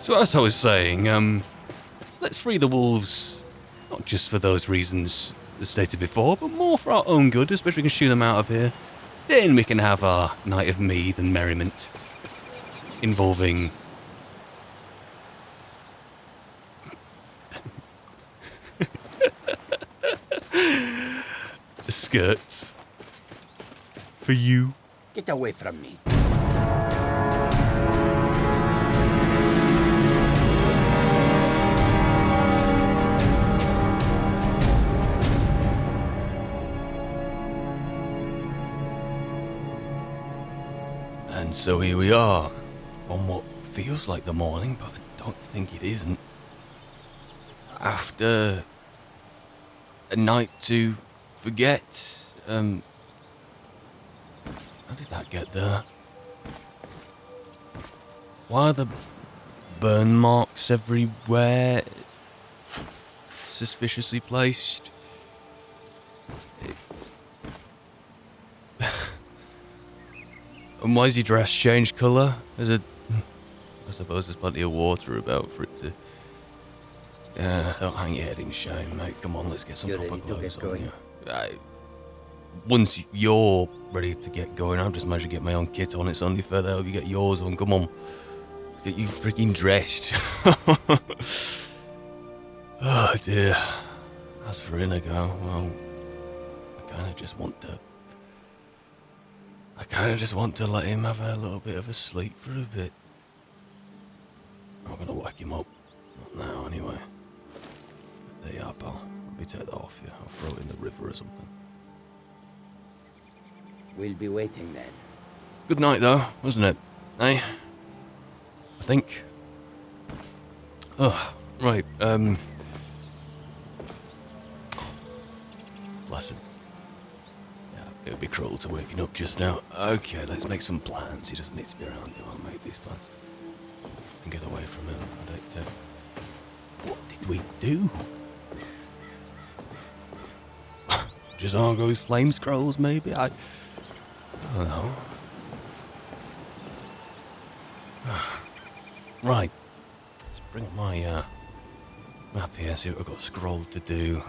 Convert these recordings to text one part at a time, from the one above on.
So as I was saying, let's free the wolves, not just for those reasons as stated before, but more for our own good, especially we can shoot them out of here. Then we can have our night of mead and merriment, involving skirts for you. Get away from me. And so here we are, on what feels like the morning, but I don't think it isn't. After a night to forget, how did that get there? Why are the burn marks everywhere? Suspiciously placed. And why is your dress changed colour? I suppose there's plenty of water about for it to... Yeah, don't hang your head in shame, mate. Come on, let's get some proper clothes on you. Once you're ready to get going, I've just managed to get my own kit on. It's only fair that I hope you get yours on. Come on. Get you freaking dressed. Oh, dear. As for Inigo, well, I kind of just want to let him have a little bit of a sleep for a bit. I'm gonna whack him up. Not now, anyway. There you are, pal. Let me take that off you. I'll throw it in the river or something. We'll be waiting then. Good night, though, wasn't it? Eh? I think. Oh, right, bless him. It would be cruel to wake him up just now. Okay, let's make some plans. He doesn't need to be around here. I'll make these plans. And get away from him. I'd like to... What did we do? Just Argo's flame scrolls, maybe? I don't know. Right. Let's bring up my map here, see what I've got scrolled to do.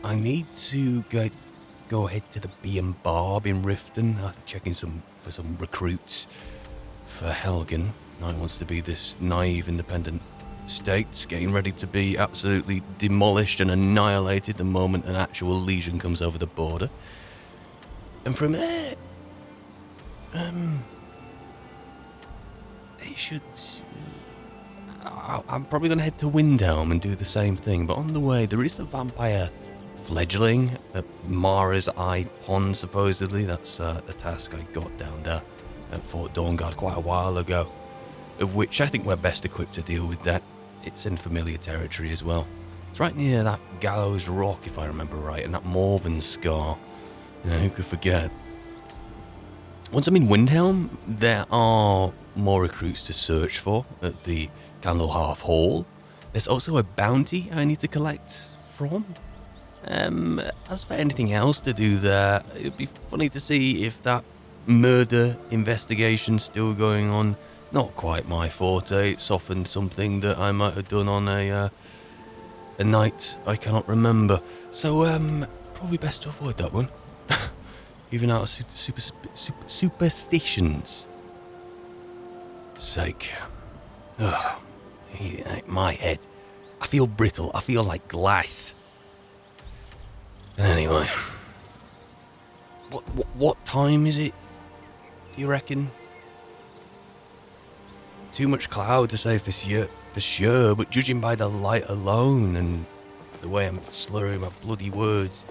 I need to go ahead to the Bee and Barb in Riften after checking for some recruits for Helgen. Knight wants to be this naive, independent state, getting ready to be absolutely demolished and annihilated the moment an actual legion comes over the border. And from there, they should... I'm probably going to head to Windhelm and do the same thing, but on the way there is a vampire fledgling at Mara's Eye Pond, supposedly. That's the task I got down there at Fort Dawnguard quite a while ago, which I think we're best equipped to deal with that. It's in familiar territory as well. It's right near that Gallows Rock, if I remember right, and that Morven Scar. Who could forget? Once I'm in Windhelm, there are more recruits to search for at the Candlehearth Hall. There's also a bounty I need to collect from. As for anything else to do there, it'd be funny to see if that murder investigation's still going on. Not quite my forte. It's often something that I might have done on a night I cannot remember. So, probably best to avoid that one. Even out of superstitions' sake. Ugh. My head. I feel brittle. I feel like glass. And anyway, what time is it, do you reckon? Too much cloud to say for sure, but judging by the light alone and the way I'm slurring my bloody words...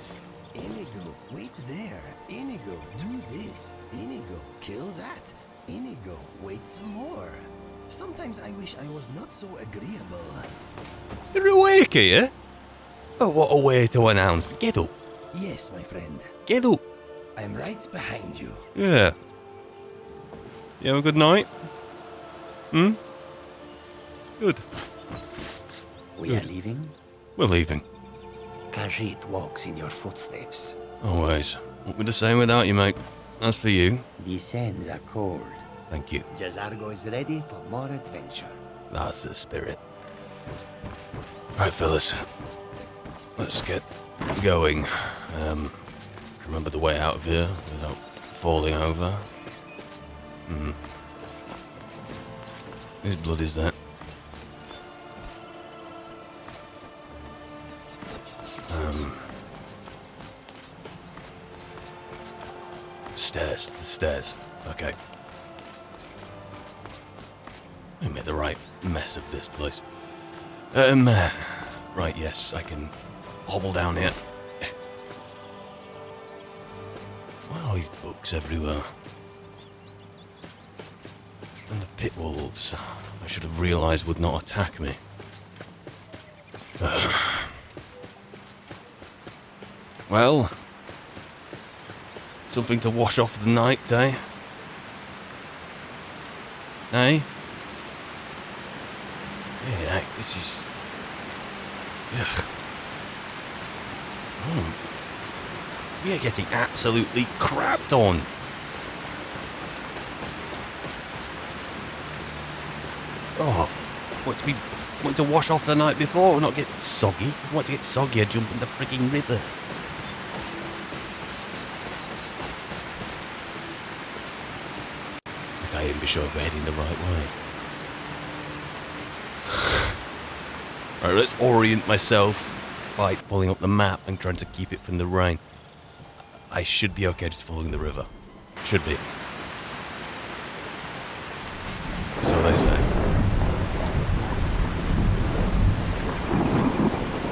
Inigo, wait there. Inigo, do this. Inigo, kill that. Inigo, wait some more. Sometimes I wish I was not so agreeable. You're awake here? Oh, what a way to announce. Get up. Yes, my friend. Get up. I'm right behind you. Yeah. You have a good night? Good. We are leaving? We're leaving. Khajiit walks in your footsteps. Always. Won't be the same without you, mate. As for you... The sands are cold. Thank you. Jazargo is ready for more adventure. That's the spirit. Right, fellas. Let's get going. Remember the way out of here without falling over. Whose blood is that? Stairs. The stairs. Okay. I made the right mess of this place. Right, yes, I can hobble down here. Why are these books everywhere? And the pit wolves, I should have realised would not attack me. Well, something to wash off the night, eh? Eh? Yeah, this is... Ugh. We are getting absolutely crapped on. Oh, want to wash off the night before or not get soggy? If you want to get soggy, I jump in the freaking river. I ain't be sure if we're heading the right way. Alright, let's orient myself by pulling up the map and trying to keep it from the rain. I should be okay just following the river. Should be. So they say.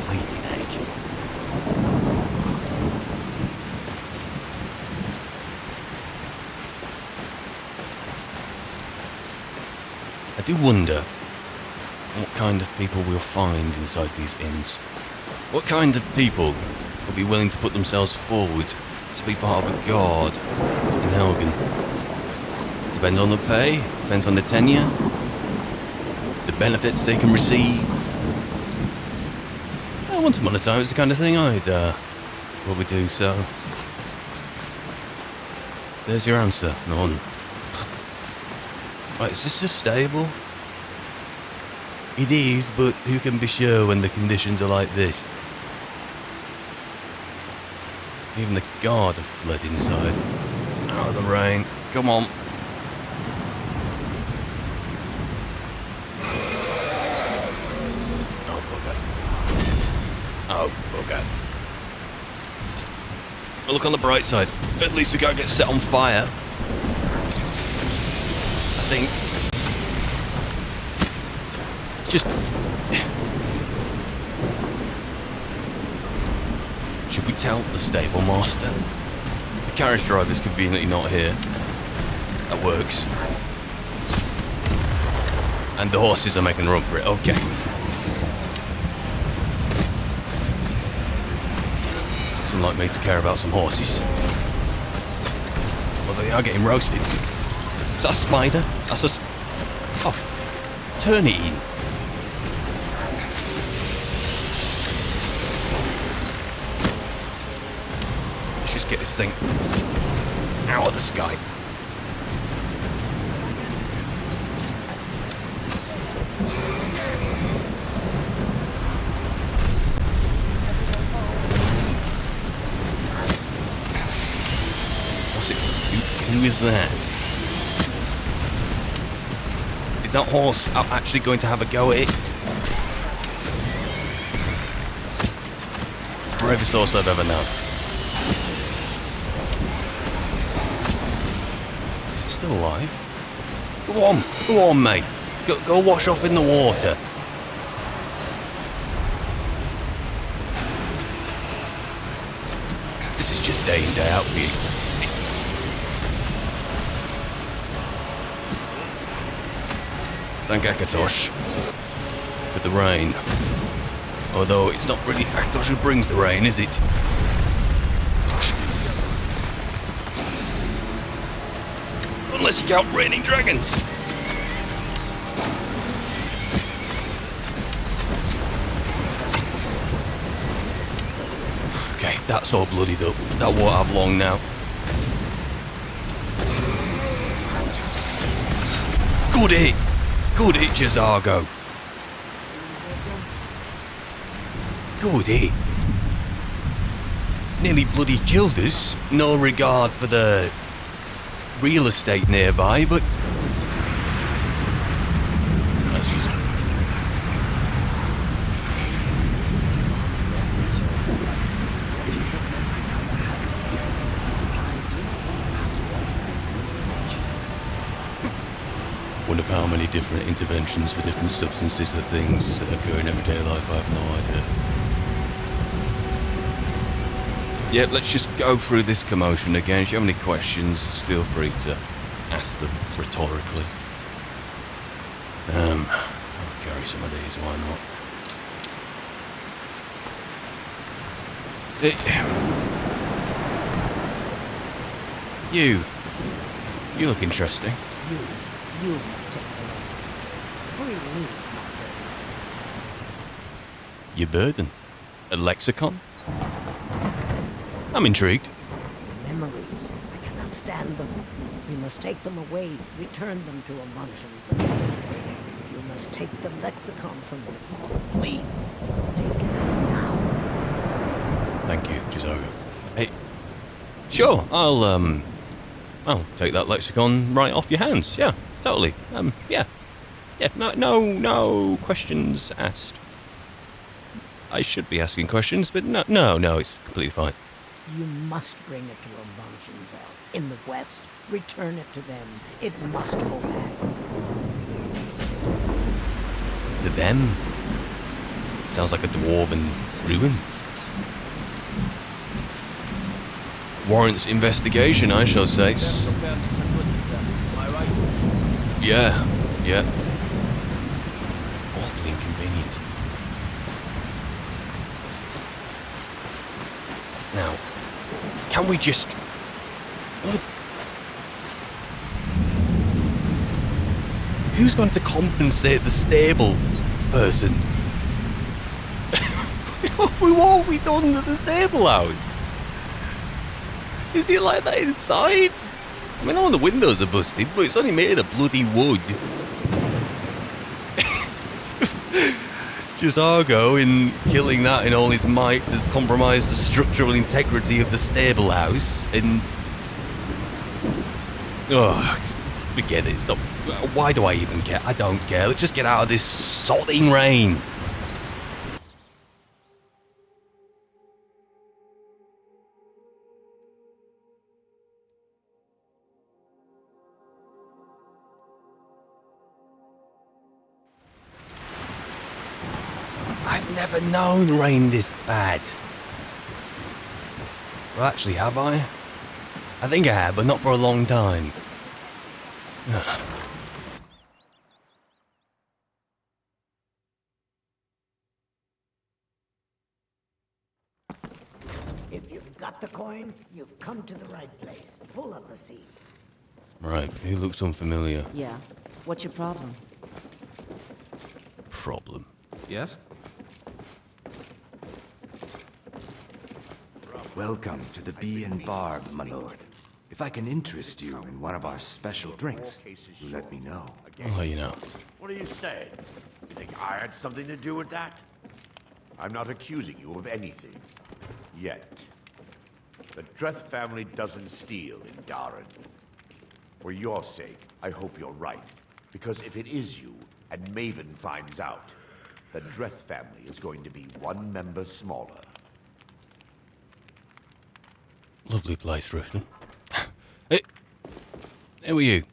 Bleeding egg. I do wonder what kind of people we'll find inside these inns. What kind of people will be willing to put themselves forward to be part of a guard in Helgen? Depends on the pay, depends on the tenure, the benefits they can receive. Once upon a time, it's the kind of thing I'd probably do, so... There's your answer, Norton. Right, is this a stable? It is, but who can be sure when the conditions are like this? Even the guard have fled inside. Out of the rain. Come on. Oh, bugger. Oh, bugger. But look on the bright side. At least we can't get set on fire. I think. Just... Should we tell the stable master? The carriage driver's conveniently not here. That works. And the horses are making a run for it. Okay. It's unlike me to care about some horses. Well, they are getting roasted. Is that a spider? That's a... Oh. Turn it in. Just get this thing out of the sky. What's it? Who is that? Is that horse actually going to have a go at it? Bravest horse I've ever known. Still alive? Go on, mate. Go wash off in the water. This is just day in, day out for you. Thank Akatosh for the rain. Although it's not really Akatosh who brings the rain, is it? Unless you count raining dragons. Okay, that's all bloodied up. That won't have long now. Good hit, Jazargo. good, eh? Nearly bloody killed us. No regard for the real estate nearby, but that's just... One of how many different interventions for different substances or things that occur in everyday life, I have no idea. Yeah, let's just go through this commotion again. If you have any questions, feel free to ask them rhetorically. I'll carry some of these, why not? You look interesting. You must take the rest. Free me, my Your burden? A lexicon? I'm intrigued. the memories. I cannot stand them. We must take them away, return them to Munch's. You must take the lexicon from me. Please, take it now. Thank you, Chisago. Hey, sure, I'll take that lexicon right off your hands. Yeah, totally. Yeah, no questions asked. I should be asking questions, but no, it's completely fine. You must bring it to Munch's in the west. Return it to them. It must go back. To them? Sounds like a dwarven ruin. Warrants investigation, I shall say. Yeah. Awfully inconvenient. Now, can we just... Who's going to compensate the stable person? What have we done to the stable house? Is it like that inside? I mean, all the windows are busted, but it's only made of bloody wood. Chisago, in killing that in all his might, has compromised the structural integrity of the stable house, and... Oh, forget it. Stop. Why do I even care? I don't care. Let's just get out of this sodding rain. I've never known rain this bad. Well, actually, have I? I think I have, but not for a long time. If you've got the coin, you've come to the right place. Pull up a seat. Right, he looks unfamiliar. Yeah. What's your problem? Problem. Yes? Welcome to the Bee and Barb, my lord. If I can interest you in one of our special drinks, you let me know. I'll let you know. What do you say? You think I had something to do with that? I'm not accusing you of anything. Yet. The Dreth family doesn't steal in Darren. For your sake, I hope you're right. Because if it is you, and Maven finds out, the Dreth family is going to be one member smaller. Lovely place, Riften. Hey, how are you?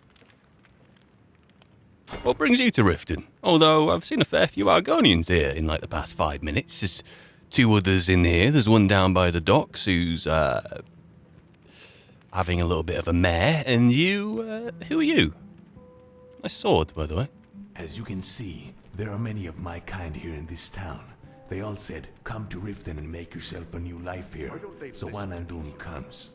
What brings you to Riften? Although I've seen a fair few Argonians here in like the past 5 minutes. There's 2 others in here. There's one down by the docks who's having a little bit of a mare. And you, who are you? Nice sword, by the way. As you can see, there are many of my kind here in this town. They all said, come to Riften and make yourself a new life here. So One Andun comes.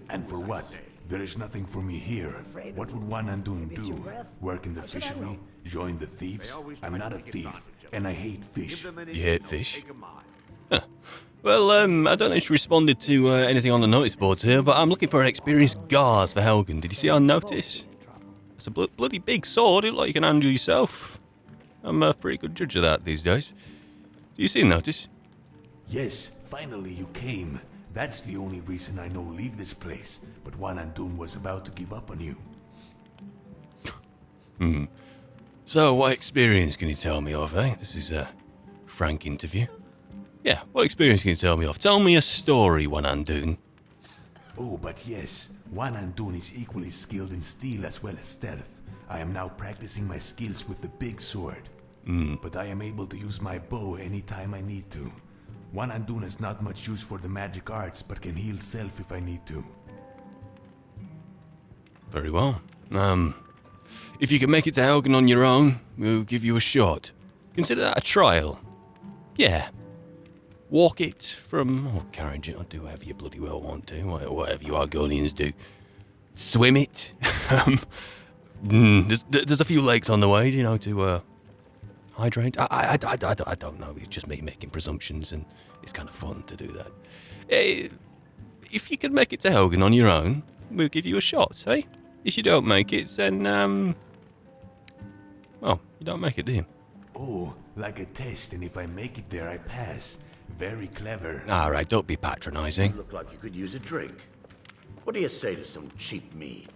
And for what? There is nothing for me here. What would One Andun do? Work in the fishery? Join the thieves? I'm not a thief, and I hate fish. You hate fish? Huh. Well, I don't know if you responded to anything on the notice boards here, but I'm looking for an experienced guard for Helgen. Did you see our notice? It's a bloody big sword. It looks like you can handle yourself. I'm a pretty good judge of that these days. Do you see the notice? Yes, finally you came. That's the only reason I know leave this place. But Juan Andun was about to give up on you. So, what experience can you tell me of, eh? This is a frank interview. Yeah, what experience can you tell me of? Tell me a story, Juan Andun. Oh, but yes, Juan Andun is equally skilled in steel as well as stealth. I am now practicing my skills with the big sword. But I am able to use my bow anytime I need to. Juan Andun has not much use for the magic arts, but can heal self if I need to. Very well. If you can make it to Helgen on your own, we'll give you a shot. Consider that a trial. Yeah. Walk it from, or carriage it, or do whatever you bloody well want to, whatever you Argonians do. Swim it. There's a few lakes on the way, you know, to hydrate. I don't know, it's just me making presumptions, and it's kind of fun to do that. If you can make it to Helgen on your own, we'll give you a shot, eh? If you don't make it, then, well, you don't make it, do you? Oh, like a test, and if I make it there, I pass. Very clever. Alright, don't be patronising. You look like you could use a drink. What do you say to some cheap mead?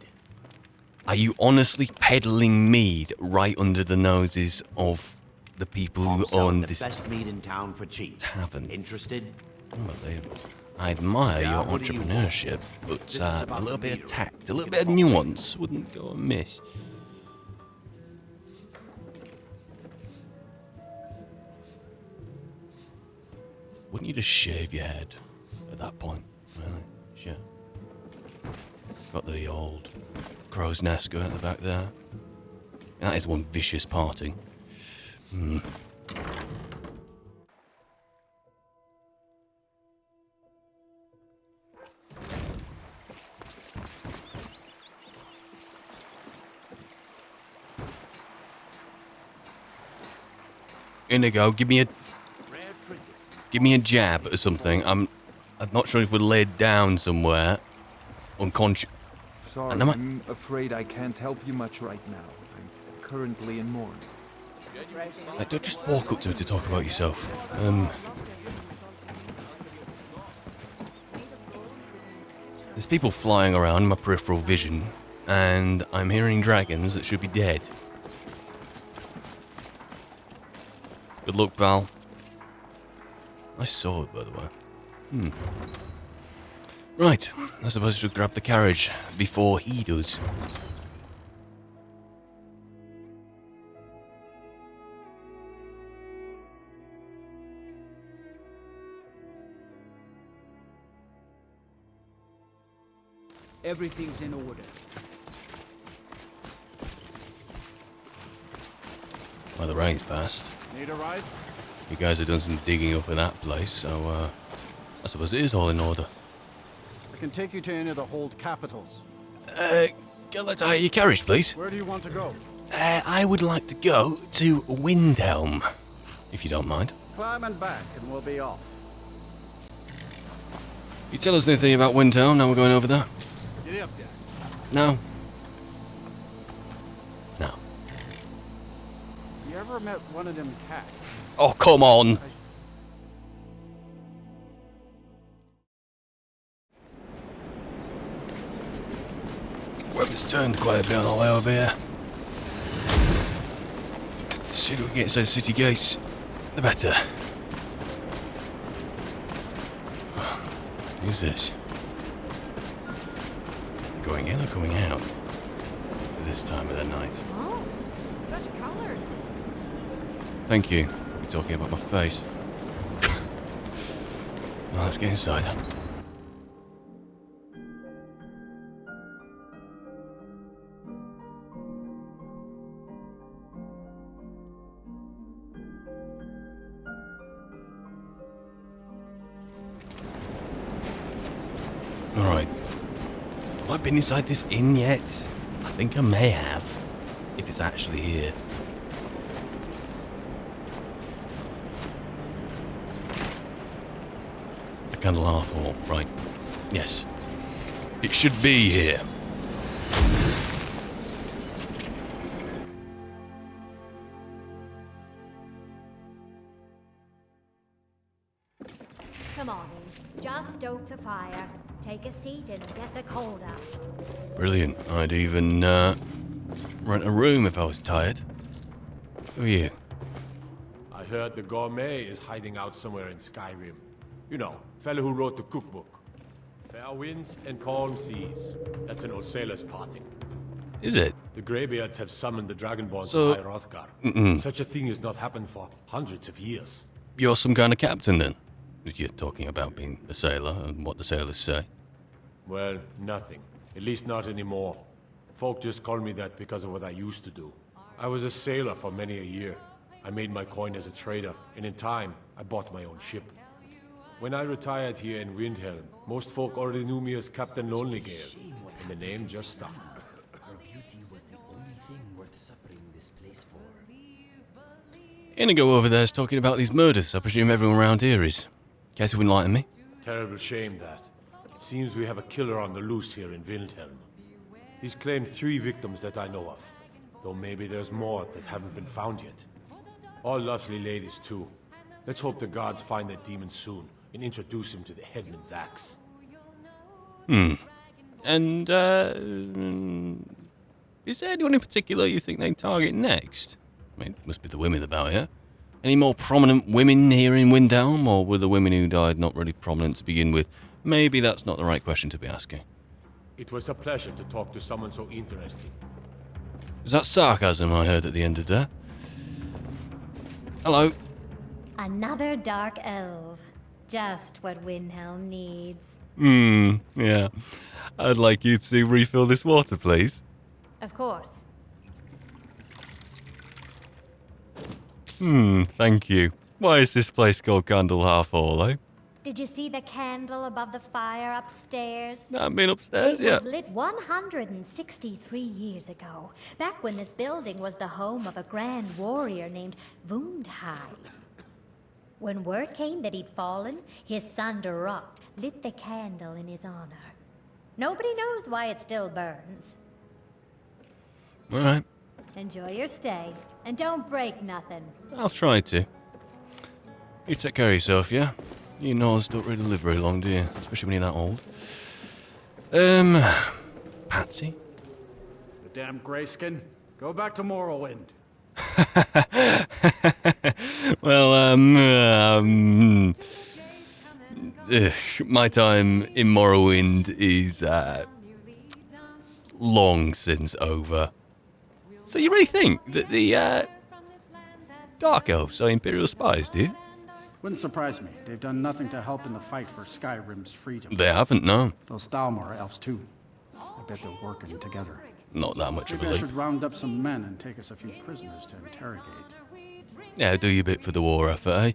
Are you honestly peddling mead right under the noses of the people who own the this best mead in town for cheap. tavern? Interested? Well, I admire Yeah, your what do you want? entrepreneurship, but This is a about little the bit of mead, tact, a little bit of nuance wouldn't go amiss. Wouldn't you just shave your head at that point? Really? Sure. Got the old crow's nest going at the back there. That is one vicious parting. Inigo, give me a jab or something. I'm not sure if we're laid down somewhere, unconscious. Sorry, And am I- I'm afraid I can't help you much right now. I'm currently in mourning. Don't just walk up to me to talk about yourself. There's people flying around in my peripheral vision, and I'm hearing dragons that should be dead. Good luck, pal. Nice sword, by the way. Right, I suppose I should grab the carriage before he does. Everything's in order. Well, the rain's passed. Need a ride? You guys have done some digging up in that place, so I suppose it is all in order. I can take you to any of the hold capitals. Let's hire your carriage, please. Where do you want to go? I would like to go to Windhelm, if you don't mind. Climb and back, and we'll be off. You tell us anything about Windhelm, now we're going over there? Get up there. No. No. You ever met one of them cats? Oh, come on! Weather's turned quite a bit on the way over here. The sooner we get inside the city gates, the better. Who's this? Going in or going out? At this time of the night. Oh, such colors. Thank you. We're talking about my face. Well, let's get inside. Alright. Have I been inside this inn yet? I think I may have. If it's actually here. The Candlehearth Hall, right. Yes. It should be here. Come on in. Just stoke the fire. Take a seat and get the cold out. Brilliant. I'd even rent a room if I was tired. Who are you? I heard the gourmet is hiding out somewhere in Skyrim. You know, fellow who wrote the cookbook. Fair winds and calm seas. That's an old sailor's parting. Is it? The Greybeards have summoned the Dragonborn So- to High Mm-mm. Such a thing has not happened for hundreds of years. You're some kind of captain then? You're talking about being a sailor and what the sailors say. Well, nothing. At least not anymore. Folk just call me that because of what I used to do. I was a sailor for many a year. I made my coin as a trader, and in time, I bought my own ship. When I retired here in Windhelm, most folk already knew me as Captain Lonelygale, and the name just stuck. Her beauty was the only thing worth suffering this place for. Inigo over there's talking about these murders. I presume everyone around here is. Care to enlighten me? Terrible shame that. Seems we have a killer on the loose here in Windhelm. He's claimed 3 victims that I know of, though maybe there's more that haven't been found yet. All lovely ladies too. Let's hope the gods find that demon soon and introduce him to the headman's axe. And, is there anyone in particular you think they'd target next? I mean, it must be the women about here. Any more prominent women here in Windhelm, or were the women who died not really prominent to begin with? Maybe that's not the right question to be asking. It was a pleasure to talk to someone so interesting. Is that sarcasm I heard at the end of that? Hello. Another dark elf. Just what Windhelm needs. Yeah. I'd like you to refill this water, please. Of course. Thank you. Why is this place called Candle Half Hall, eh? Did you see the candle above the fire upstairs? I haven't been upstairs It yet. was lit 163 years ago, back when this building was the home of a grand warrior named Wundhai. When word came that he'd fallen, his son Durot lit the candle in his honor. Nobody knows why it still burns. All right. Enjoy your stay, and don't break nothing. I'll try to. You take care of yourself, yeah? You Nords don't really live very long, do you? Especially when you're that old. Patsy? The damn grayskin. Go back to Morrowind. Well, my time in Morrowind is, long since over. So you really think that the, Dark Elves are Imperial spies, do you? Wouldn't surprise me. They've done nothing to help in the fight for Skyrim's freedom. They haven't, no. Those Thalmor elves, too. I bet they're working together. Not that much of a Maybe I leap. should round up some men and take us a few prisoners to interrogate. Yeah, do your bit for the war effort, eh?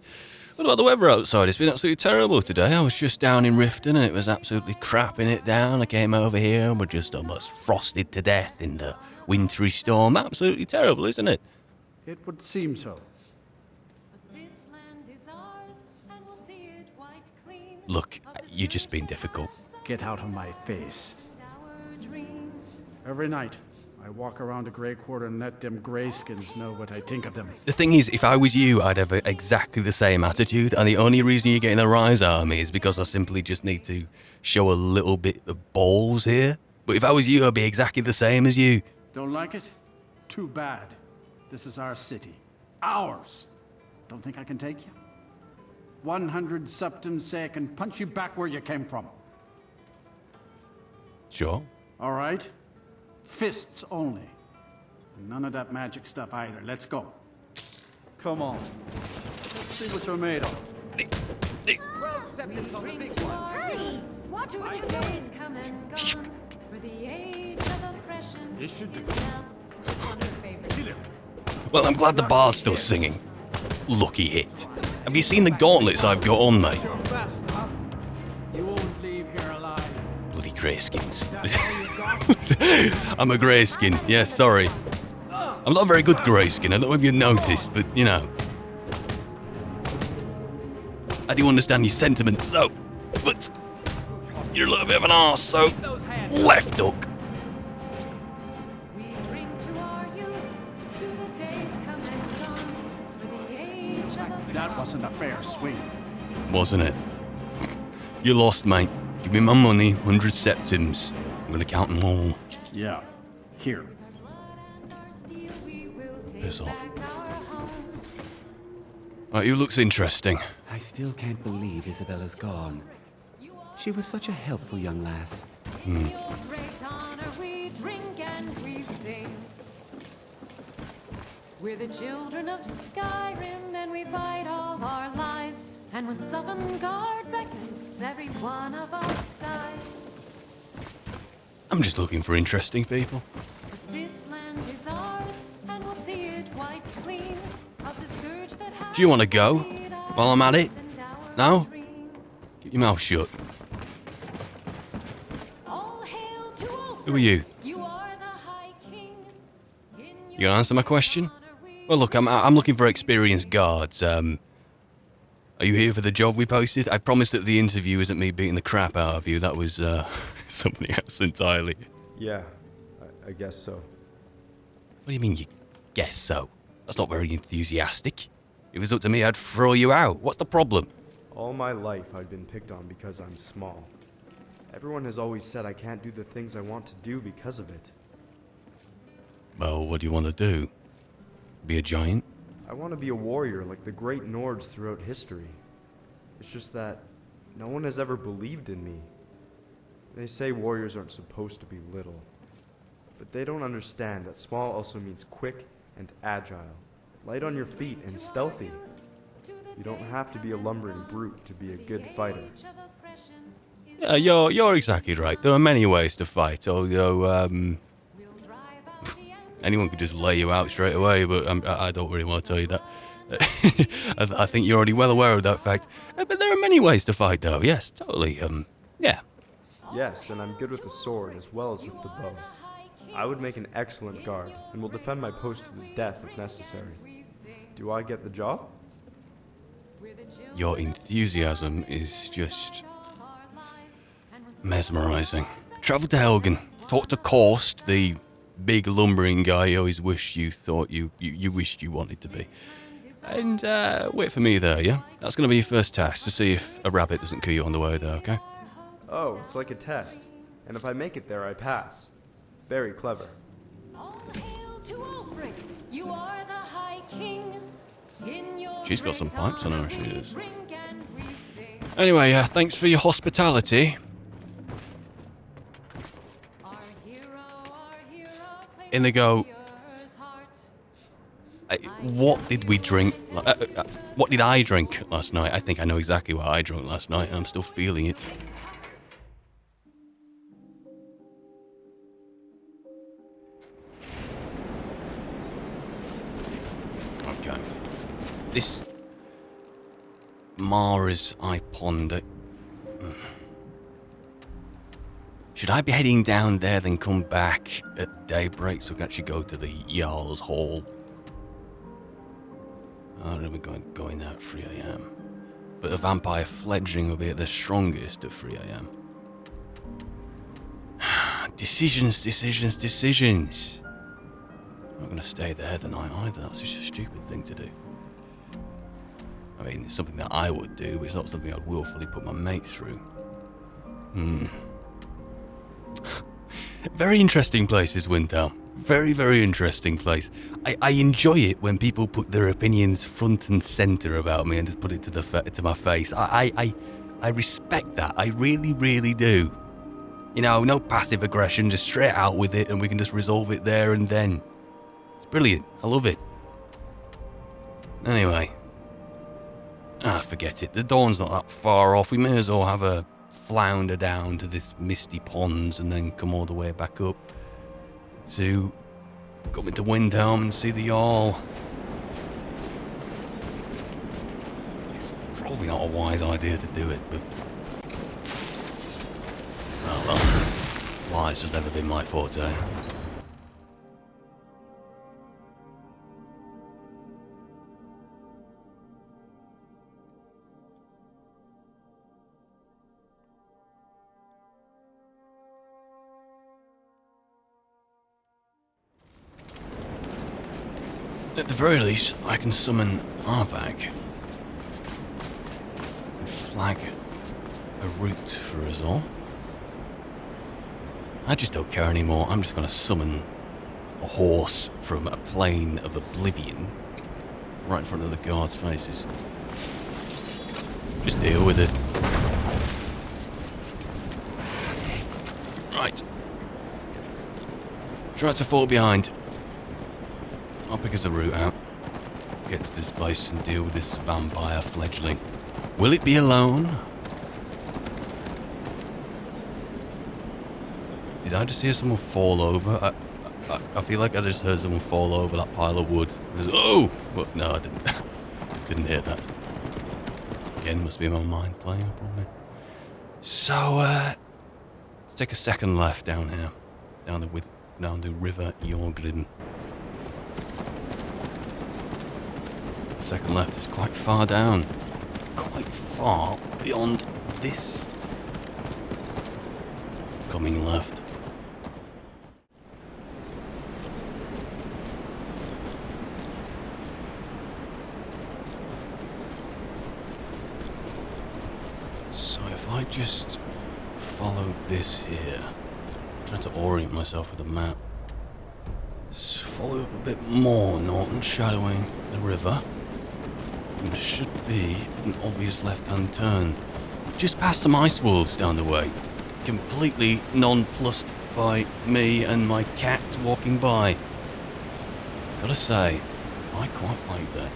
What about the weather outside? It's been absolutely terrible today. I was just down in Riften and it was absolutely crapping it down. I came over here and we're just almost frosted to death in the wintry storm. Absolutely terrible, isn't it? It would seem so. Look, you're just being difficult. Get out of my face. Every night, I walk around a grey quarter and let them greyskins know what I think of them. The thing is, if I was you, I'd have exactly the same attitude, and the only reason you're getting a rise out of me is because I simply just need to show a little bit of balls here. But if I was you, I'd be exactly the same as you. Don't like it? Too bad. This is our city. Ours. Don't think I can take you? 100 septums say I can punch you back where you came from. Sure. All right? Fists only. And none of that magic stuff either. Let's go. Come on. Let's see what you're made of. Hurry! Watch what you do. Come and gone, for the age of oppression. This should be This one's your favorite. Well, I'm glad the bar's still singing. Lucky hit. Have you seen the gauntlets I've got on, mate? Your best, huh? You won't leave here alive. Bloody greyskins. I'm a greyskin. Yeah, sorry. I'm not a very good greyskin. I don't know if you noticed, but, you know. I do understand your sentiments, so... But... You're a little bit of an arse, so... Left hook. We drink to our youth, to the days come and gone, for the age of That wasn't a fair swing. Wasn't it? You lost, mate. Give me my money, 100 septims. I'm gonna count them all. Yeah. Here. Piss off. Right, who looks interesting? I still can't believe Isabella's gone. She was such a helpful young lass. We're the children of Skyrim, and we fight all our lives. And when Sovngarde beckons, every one of us dies. I'm just looking for interesting people. But this land is ours, and we'll see it wiped clean of the scourge that has. Do you want to go while I'm at it? No? Keep your mouth shut. Who are you? You gonna answer my question? Well, look, I'm looking for experienced guards. Are you here for the job we posted? I promised that the interview isn't me beating the crap out of you. That was something else entirely. Yeah, I guess so. What do you mean you guess so? That's not very enthusiastic. If it was up to me, I'd throw you out. What's the problem? All my life, I've been picked on because I'm small. Everyone has always said I can't do the things I want to do because of it. Well, what do you want to do? Be a giant? I want to be a warrior like the great Nords throughout history. It's just that no one has ever believed in me. They say warriors aren't supposed to be little. But they don't understand that small also means quick and agile, light on your feet and stealthy. You don't have to be a lumbering brute to be a good fighter. Yeah, you're exactly right. There are many ways to fight, although, anyone could just lay you out straight away, but I don't really want to tell you that. I think you're already well aware of that fact. But there are many ways to fight, though. Yes, totally. Yeah. Yes, and I'm good with the sword as well as with the bow. I would make an excellent guard, and will defend my post to the death if necessary. Do I get the job? Your enthusiasm is just mesmerizing. Travel to Helgen. Talk to Korst, the big lumbering guy you always wish you thought you wished you wanted to be. And wait for me there, yeah? That's going to be your first task, to see if a rabbit doesn't kill you on the way there, okay? Oh, it's like a test. And if I make it there, I pass. Very clever. She's got some pipes on her, she is. Anyway, thanks for your hospitality. Inigo, what did we drink? What did I drink last night? I think I know exactly what I drank last night, and I'm still feeling it. Okay. This Mara's Eye Pond. Should I be heading down there, then come back at daybreak so we can actually go to the Jarl's Hall? I don't know, we're going out at 3 AM. But a vampire fledgling will be at their strongest at 3 AM. Decisions. I'm not going to stay there the night either. That's just a stupid thing to do. I mean, it's something that I would do, but it's not something I'd willfully put my mates through. Very interesting place is Windhelm. Very, very interesting place. I enjoy it when people put their opinions front and center about me and just put it to my face. I respect that. I really, really do. You know, no passive aggression, just straight out with it, and we can just resolve it there and then. It's brilliant. I love it. Anyway. Forget it. The dawn's not that far off. We may as well have a flounder down to this misty ponds and then come all the way back up to come into Windhelm and see the Jarl. It's probably not a wise idea to do it, but oh well, life's just never been my forte. At the very least, I can summon Arvag and flag a route for us all. I just don't care anymore. I'm just going to summon a horse from a plane of oblivion right in front of the guards' faces. Just deal with it. Right. Try to fall behind. I'll pick us a route out. Get to this place and deal with this vampire fledgling. Will it be alone? Did I just hear someone fall over? I feel like I just heard someone fall over that pile of wood. Oh! But no, I didn't. Didn't hear that. Again, must be my mind playing up on me. So, let's take a second left down here. Down the river Jorgrim. Second left is quite far down. Quite far beyond this coming left. So if I just follow this here, try to orient myself with a map. Just follow up a bit more, Norton, shadowing the river. And there should be an obvious left-hand turn. Just past some ice wolves down the way. Completely nonplussed by me and my cat walking by. Gotta say, I quite like that.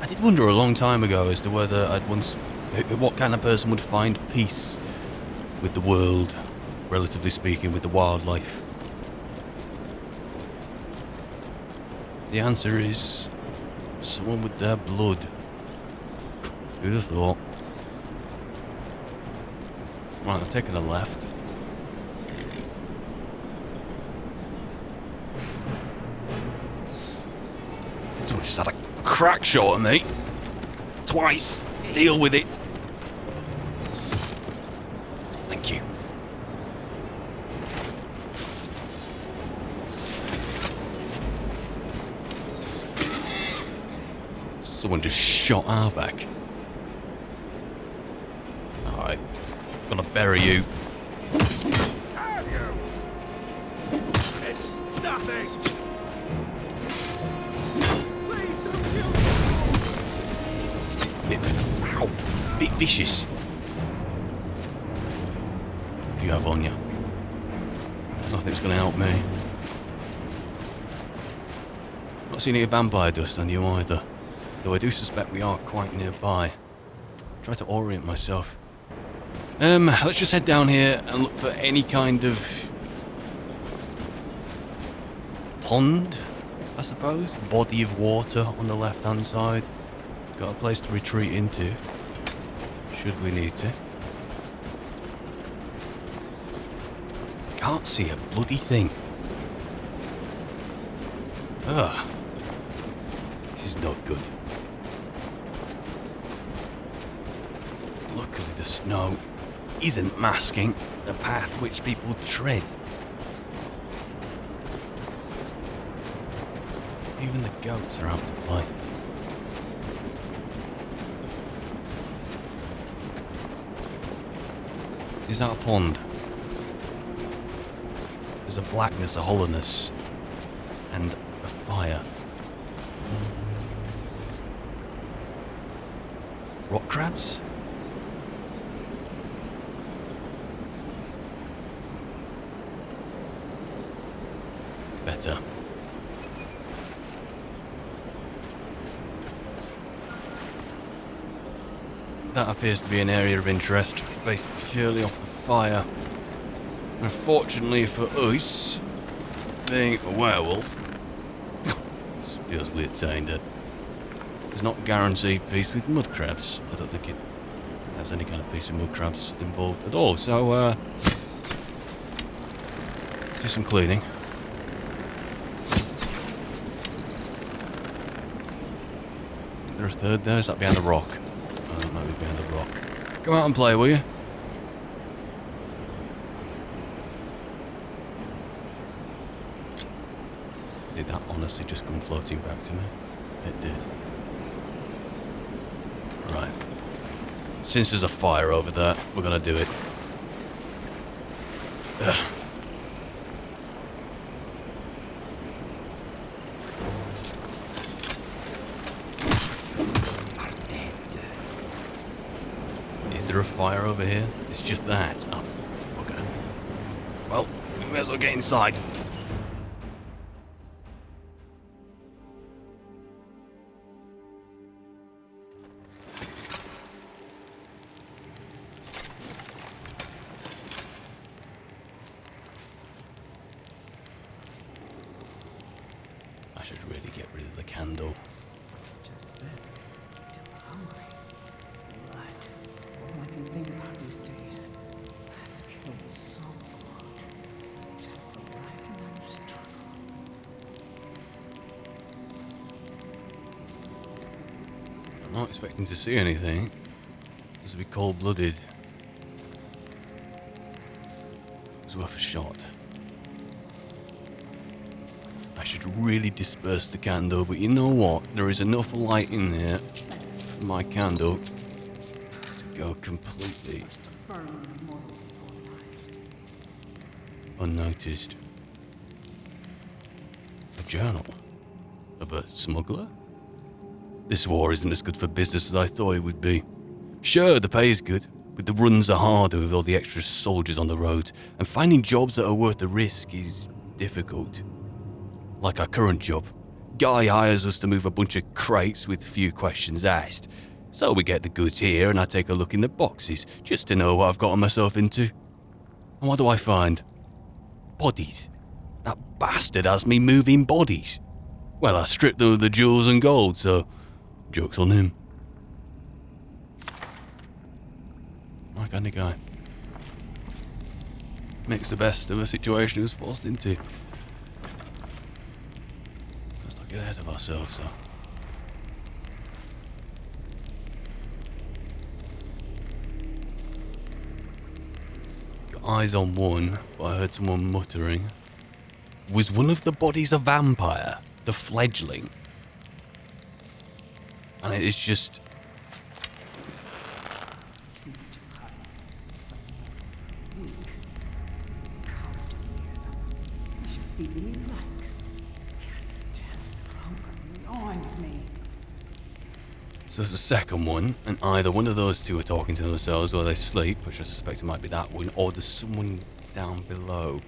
I did wonder a long time ago as to whether what kind of person would find peace with the world, relatively speaking, with the wildlife. The answer is someone with their blood. Who'd have thought? Right, I'm taking a left. Someone just had a crack shot at me. Twice. Deal with it. Thank you. Someone just shot Arvak. Alright. Gonna bury you. It's nothing! Ow! Bit vicious. What do you have on you? Nothing's gonna help me. Not seen any vampire dust on you either. Though I do suspect we are quite nearby. Try to orient myself. Let's just head down here and look for any kind of pond, I suppose. Body of water on the left-hand side. Got a place to retreat into, should we need to. Can't see a bloody thing. Ugh. This is not good. Luckily the snow isn't masking the path which people tread. Even the goats are out to play. Is that a pond? There's a blackness, a hollowness, and a fire. Rock crabs? Better. That appears to be an area of interest based purely off the fire. Unfortunately for us, being a werewolf, this feels weird saying that, there's not guaranteed peace with mud crabs. I don't think it has any kind of peace with mud crabs involved at all. So, do some cleaning. Is there a third there? Is that behind a rock? Oh, that might be behind a rock. Go out and play, will you? Did that honestly just come floating back to me? It did. Right. Since there's a fire over there, we're gonna do it. Ugh. Is there a fire over here? It's just that. Oh, okay. Well, we may as well get inside. I should really get rid of the candle. Just then, still hungry. Blood. All I can think about these days. Last kill was so long. Just the right struggle. I'm not expecting to see anything. This will be cold-blooded. It was worth a shot. I should really disperse the candle, but you know what? There is enough light in there for my candle to go completely unnoticed. A journal of a smuggler? This war isn't as good for business as I thought it would be. Sure, the pay is good, but the runs are harder with all the extra soldiers on the road, and finding jobs that are worth the risk is difficult. Like our current job. Guy hires us to move a bunch of crates with few questions asked. So we get the goods here and I take a look in the boxes just to know what I've gotten myself into. And what do I find? Bodies. That bastard has me moving bodies. Well, I stripped them of the jewels and gold, so joke's on him. My kind of guy. Makes the best of a situation he was forced into. Get ahead of ourselves, though. Got eyes on one, but I heard someone muttering. Was one of the bodies a vampire? The fledgling? And it is just... So there's a second one, and either one of those two are talking to themselves while they sleep, which I suspect it might be that one, or there's someone down below.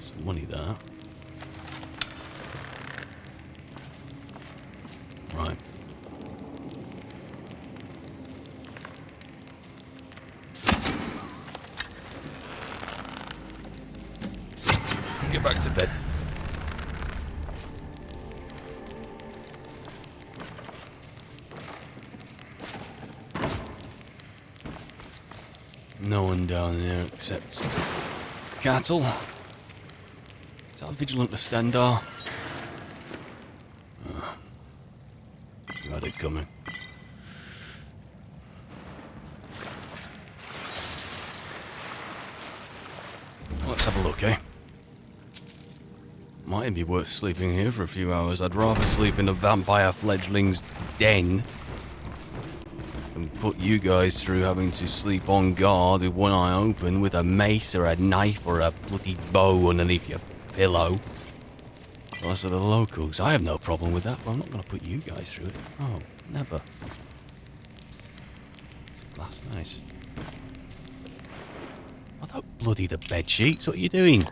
Some money there. Right. Get back to bed. No one down there except cattle. Is that a vigilant Estendar? You had it coming. Well, let's have a look, eh? Might be worth sleeping here for a few hours. I'd rather sleep in a vampire fledgling's den and put you guys through having to sleep on guard with one eye open with a mace or a knife or a bloody bow underneath your pillow. Those are the locals. I have no problem with that, but I'm not going to put you guys through it. Oh, never. Glass nice. Oh, don't bloody the bed sheets. What are you doing?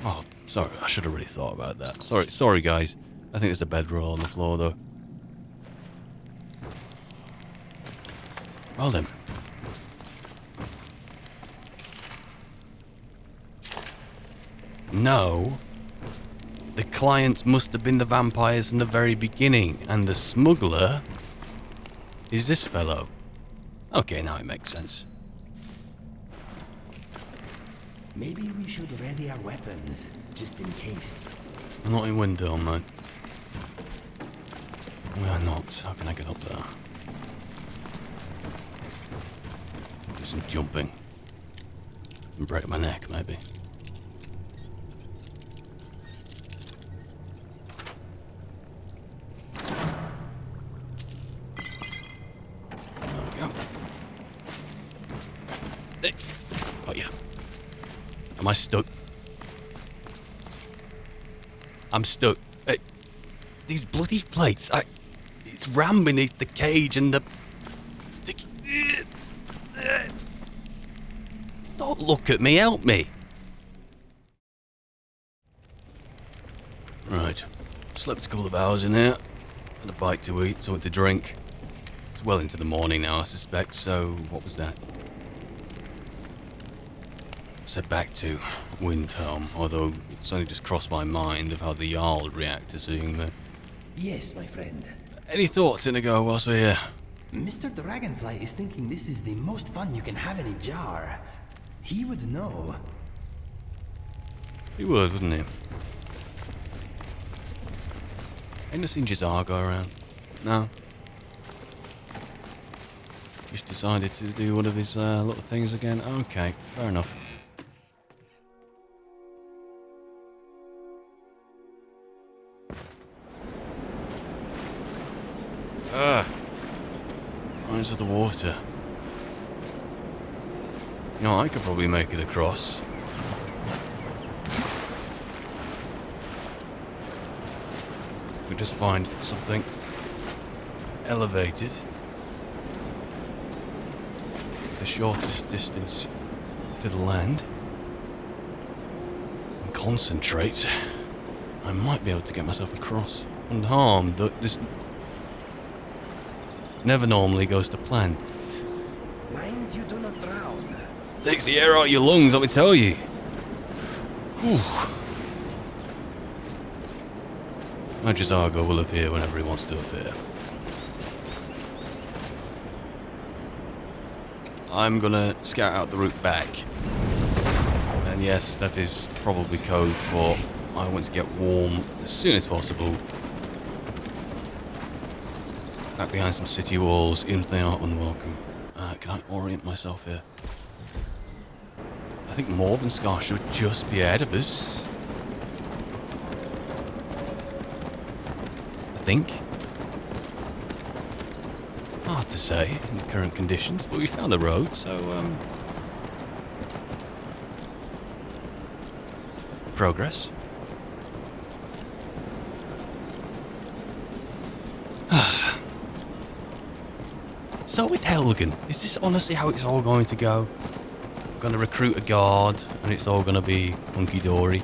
Oh, sorry. I should have really thought about that. Sorry, guys. I think there's a bedroll on the floor, though. Well then. No. The clients must have been the vampires in the very beginning, and the smuggler is this fellow. Okay, now it makes sense. Maybe we should ready our weapons, just in case. I'm not in window, man. We are not. How can I get up there? Do some jumping. And break my neck, maybe. Am I stuck? I'm stuck. These bloody plates. It's rammed beneath the cage and the... Don't look at me, help me. Right. Slept a couple of hours in here. Had a bite to eat, something to drink. It's well into the morning now, I suspect, so what was that? Set back to Windhelm, although it's only just crossed my mind of how the Jarl would react to seeing me. Yes, my friend. Any thoughts, Inigo, whilst we're here? Mr. Dragonfly is thinking this is the most fun you can have in a jar. He would know. He would, wouldn't he? Ain't you seen Jazargo around? No? Just decided to do one of his little things again? Okay, fair enough. Lines of the water. You know, I could probably make it across. If we just find something elevated. The shortest distance to the land. And concentrate. I might be able to get myself across unharmed. This never normally goes to plan. Mind you do not drown. Takes the air out of your lungs, let me tell you. Whew. My Jazargo will appear whenever he wants to appear. I'm gonna scout out the route back. And yes, that is probably code for I want to get warm as soon as possible. Back behind some city walls, even if they are unwelcome. Can I orient myself here? I think Morvenscar should just be ahead of us. I think. Hard to say in the current conditions, but we found the road, so progress. So with Helgen, is this honestly how it's all going to go? I'm going to recruit a guard and it's all going to be hunky-dory.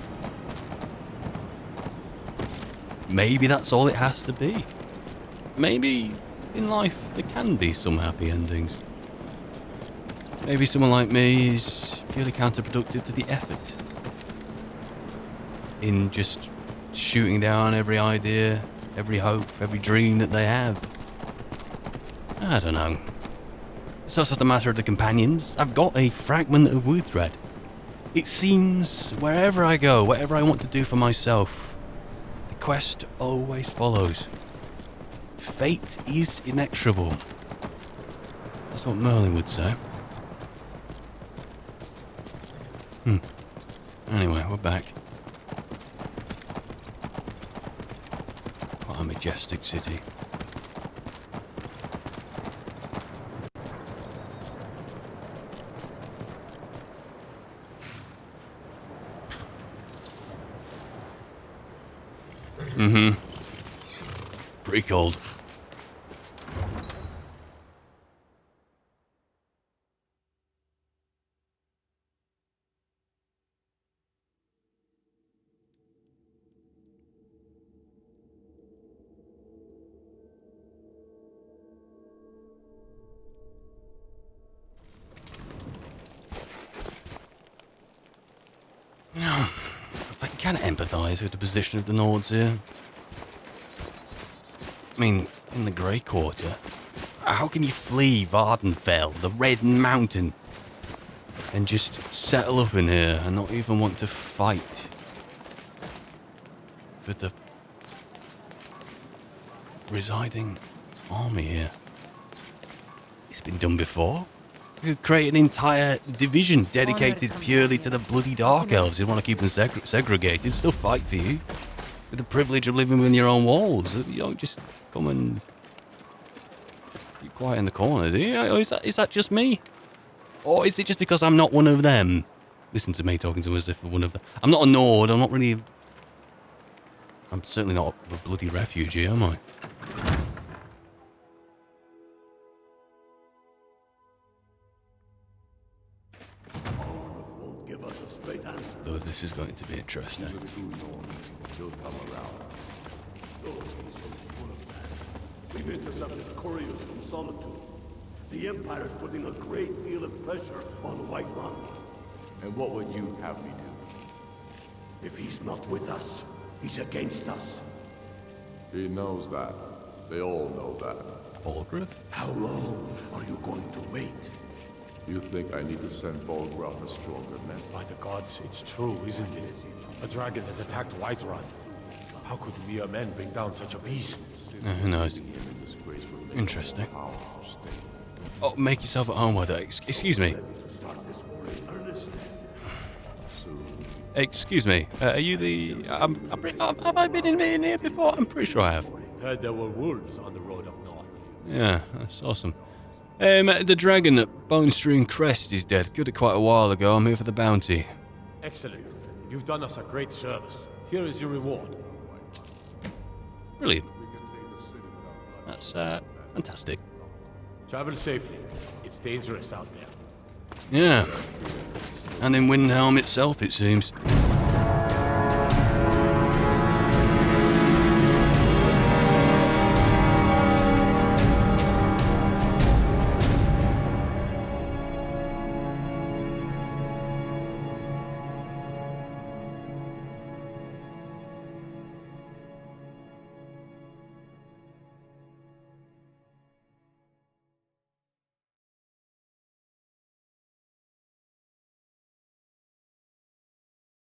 Maybe that's all it has to be. Maybe in life there can be some happy endings. Maybe someone like me is purely counterproductive to the effort. In just shooting down every idea, every hope, every dream that they have. I don't know. It's also the matter of the companions. I've got a fragment of Wuthred. It seems wherever I go, whatever I want to do for myself, the quest always follows. Fate is inexorable. That's what Merlin would say. Anyway, we're back. What a majestic city. Pretty cold. I can empathise with the position of the Nords here. I mean, in the Grey Quarter, how can you flee Vardenfell, the Red Mountain, and just settle up in here and not even want to fight for the residing army here? It's been done before. You could create an entire division dedicated purely to the bloody Dark Elves who want to keep them segregated, still fight for you. With the privilege of living within your own walls. You don't just come and be quiet in the corner, do you? Or is that just me? Or is it just because I'm not one of them? Listen to me talking to us if one of the... I'm not a Nord, I'm not really... I'm certainly not a bloody refugee, am I? Won't give us a straight answer. Though this is going to be interesting. He'll come around. Oh, he's so sure of that. We've intercepted couriers from Solitude. The Empire's putting a great deal of pressure on White Run. And what would you have me do? If he's not with us, he's against us. He knows that. They all know that. Bolgraf? How long are you going to wait? You think I need to send Bolgraf a stronger message? By the gods, it's true, isn't it? A dragon has attacked Whiterun. How could mere men bring down such a beast? Who knows? Interesting. Oh, make yourself at home, Wada. Excuse me. Excuse me. Are you the... have I been in here before? I'm pretty sure I have. Heard there were wolves on the road up north. Yeah, that's awesome. The dragon at Bonestring Crest is dead. Killed it quite a while ago. I'm here for the bounty. Excellent. You've done us a great service. Here is your reward. Brilliant. That's fantastic. Travel safely. It's dangerous out there. Yeah. And in Windhelm itself, it seems.